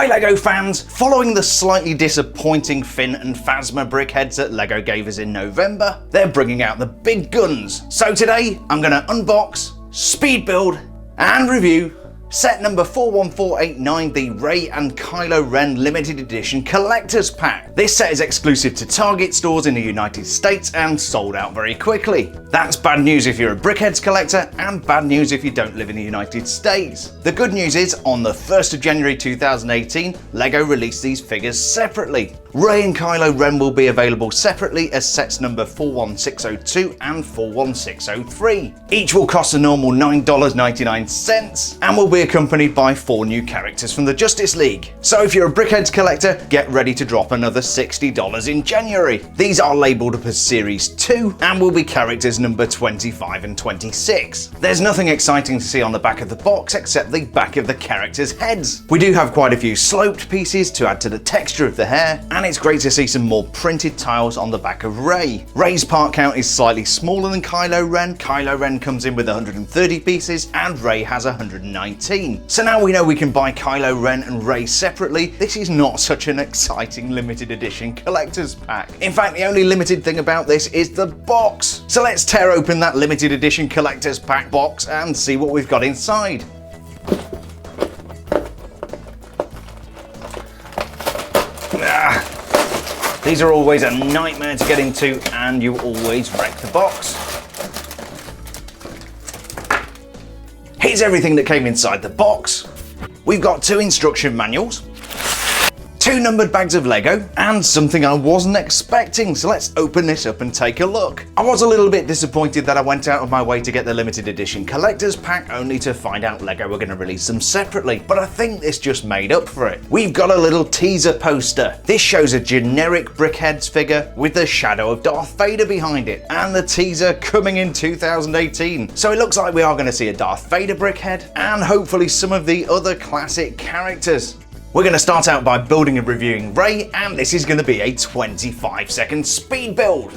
Hi LEGO fans! Following the slightly disappointing Finn and Phasma brickheads that LEGO gave us in November, they're bringing out the big guns. So today, I'm going to unbox, speed build, and review set number 41489, the Rey and Kylo Ren limited edition collector's pack. This set is exclusive to Target stores in the United States and sold out very quickly. That's bad news if you're a Brickheadz collector and bad news if you don't live in the United States. The good news is, on the 1st of January 2018, LEGO released these figures separately. Rey and Kylo Ren will be available separately as sets number 41602 and 41603. Each will cost a normal $9.99 and will be accompanied by 4 new characters from the Justice League. So if you're a Brickheadz collector, get ready to drop another $60 in January. These are labelled up as Series 2 and will be characters number 25 and 26. There's nothing exciting to see on the back of the box except the back of the characters' heads. We do have quite a few sloped pieces to add to the texture of the hair, and it's great to see some more printed tiles on the back of Rey. Rey's part count is slightly smaller than Kylo Ren. Kylo Ren comes in with 130 pieces and Rey has 119. So now we know we can buy Kylo Ren and Rey separately. This is not such an exciting limited edition collector's pack. In fact, the only limited thing about this is the box. So let's tear open that limited edition collector's pack box and see what we've got inside. These are always a nightmare to get into and you always wreck the box. Here's everything that came inside the box. We've got 2 instruction manuals, 2 numbered bags of Lego, and something I wasn't expecting, so let's open this up and take a look. I was a little bit disappointed that I went out of my way to get the limited edition collector's pack only to find out LEGO were going to release them separately, but I think this just made up for it. We've got a little teaser poster. This shows a generic Brickheadz figure with the shadow of Darth Vader behind it, and the teaser coming in 2018. So it looks like we are going to see a Darth Vader Brickhead, and hopefully some of the other classic characters. We're going to start out by building and reviewing Rey, and this is going to be a 25-second speed build.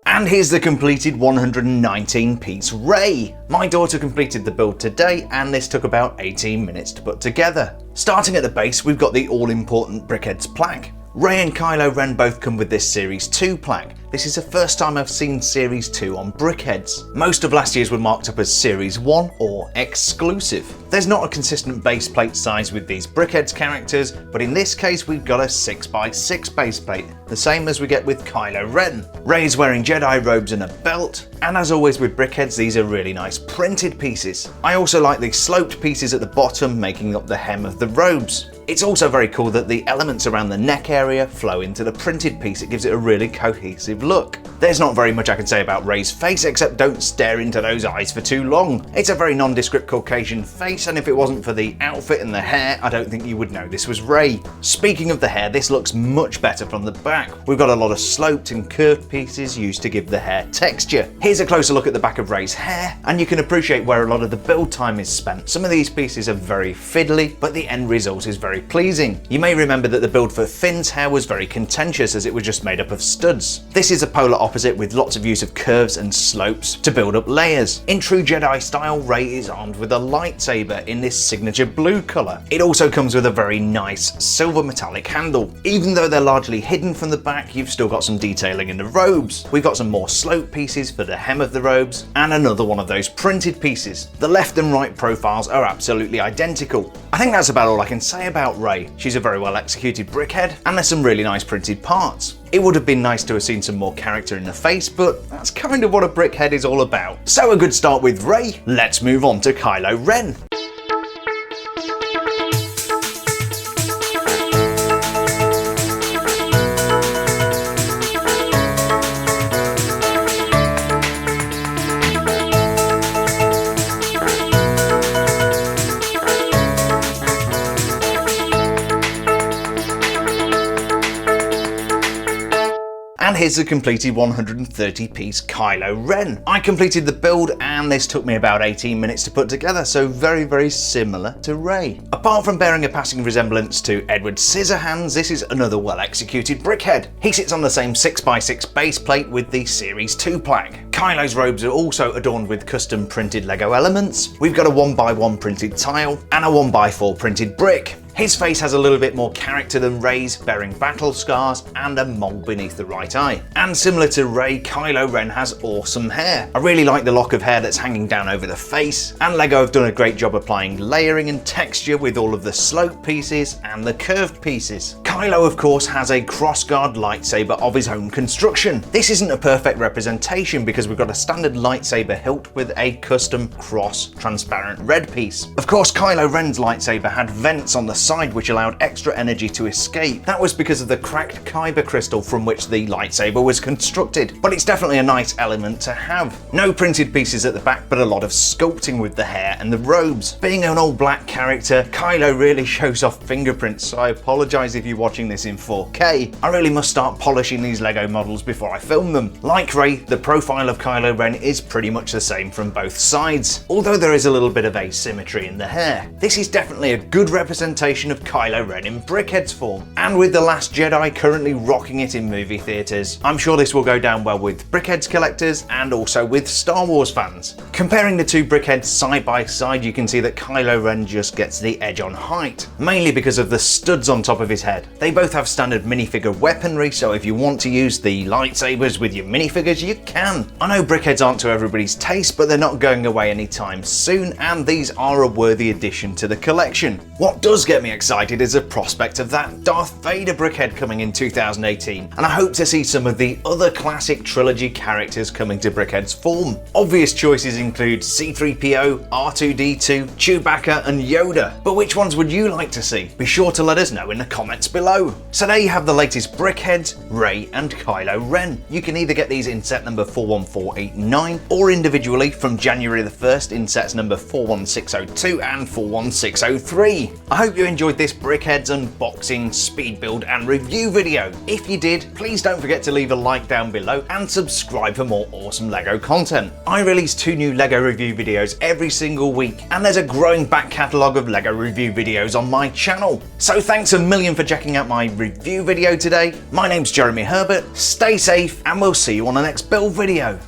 And here's the completed 119-piece Rey. My daughter completed the build today and this took about 18 minutes to put together. Starting at the base, we've got the all-important Brickheadz plaque. Rey and Kylo Ren both come with this Series 2 plaque. This is the first time I've seen Series 2 on Brickheadz. Most of last year's were marked up as Series 1 or exclusive. There's not a consistent base plate size with these Brickheadz characters, but in this case we've got a 6x6 base plate, the same as we get with Kylo Ren. Rey's wearing Jedi robes and a belt, and as always with Brickheadz, these are really nice printed pieces. I also like the sloped pieces at the bottom making up the hem of the robes. It's also very cool that the elements around the neck area flow into the printed piece. It gives it a really cohesive look. There's not very much I can say about Rey's face except don't stare into those eyes for too long. It's a very nondescript Caucasian face, and if it wasn't for the outfit and the hair, I don't think you would know this was Rey. Speaking of the hair, this looks much better from the back. We've got a lot of sloped and curved pieces used to give the hair texture. Here's a closer look at the back of Rey's hair, and you can appreciate where a lot of the build time is spent. Some of these pieces are very fiddly, but the end result is very pleasing. You may remember that the build for Finn's hair was very contentious as it was just made up of studs. This is a polar opposite with lots of use of curves and slopes to build up layers. In true Jedi style, Rey is armed with a lightsaber in this signature blue colour. It also comes with a very nice silver metallic handle. Even though they're largely hidden from the back, you've still got some detailing in the robes. We've got some more slope pieces for the hem of the robes, and another one of those printed pieces. The left and right profiles are absolutely identical. I think that's about all I can say about Rey. She's a very well executed brickhead, and there's some really nice printed parts. It would have been nice to have seen some more character in the face, but that's kind of what a brickhead is all about. So a good start with Rey, let's move on to Kylo Ren. And here's the completed 130 piece Kylo Ren. I completed the build and this took me about 18 minutes to put together, so very similar to Rey. Apart from bearing a passing resemblance to Edward Scissorhands, this is another well executed brickhead. He sits on the same 6x6 base plate with the Series 2 plaque. Kylo's robes are also adorned with custom printed LEGO elements. We've got a 1x1 printed tile and a 1x4 printed brick. His face has a little bit more character than Rey's, bearing battle scars and a mole beneath the right eye. And similar to Rey, Kylo Ren has awesome hair. I really like the lock of hair that's hanging down over the face, and LEGO have done a great job applying layering and texture with all of the slope pieces and the curved pieces. Kylo, of course, has a crossguard lightsaber of his own construction. This isn't a perfect representation because we've got a standard lightsaber hilt with a custom cross transparent red piece. Of course, Kylo Ren's lightsaber had vents on the side which allowed extra energy to escape. That was because of the cracked kyber crystal from which the lightsaber was constructed, but it's definitely a nice element to have. No printed pieces at the back, but a lot of sculpting with the hair and the robes. Being an all-black character, Kylo really shows off fingerprints, so I apologise if you're watching this in 4K. I really must start polishing these LEGO models before I film them. Like Rey, the profile of Kylo Ren is pretty much the same from both sides, although there is a little bit of asymmetry in the hair. This is definitely a good representation of Kylo Ren in Brickheadz form, and with The Last Jedi currently rocking it in movie theatres, I'm sure this will go down well with Brickheadz collectors and also with Star Wars fans. Comparing the two Brickheads side by side, you can see that Kylo Ren just gets the edge on height, mainly because of the studs on top of his head. They both have standard minifigure weaponry, so if you want to use the lightsabers with your minifigures, you can. I know Brickheads aren't to everybody's taste, but they're not going away anytime soon, and these are a worthy addition to the collection. What does get me excited is the prospect of that Darth Vader brickhead coming in 2018, and I hope to see some of the other classic trilogy characters coming to Brickheadz form. Obvious choices include C-3PO, R2-D2, Chewbacca and Yoda, but which ones would you like to see? Be sure to let us know in the comments below. So there you have the latest Brickheads, Rey and Kylo Ren. You can either get these in set number 41489 or individually from January the 1st in sets number 41602 and 41603. I hope you enjoyed this Brickheadz unboxing, speed build and review video. If you did, please don't forget to leave a like down below and subscribe for more awesome LEGO content. I release 2 new LEGO review videos every single week, and there's a growing back catalogue of LEGO review videos on my channel. So thanks a million for checking out my review video today. My name's Jeremy Herbert, stay safe and we'll see you on the next build video.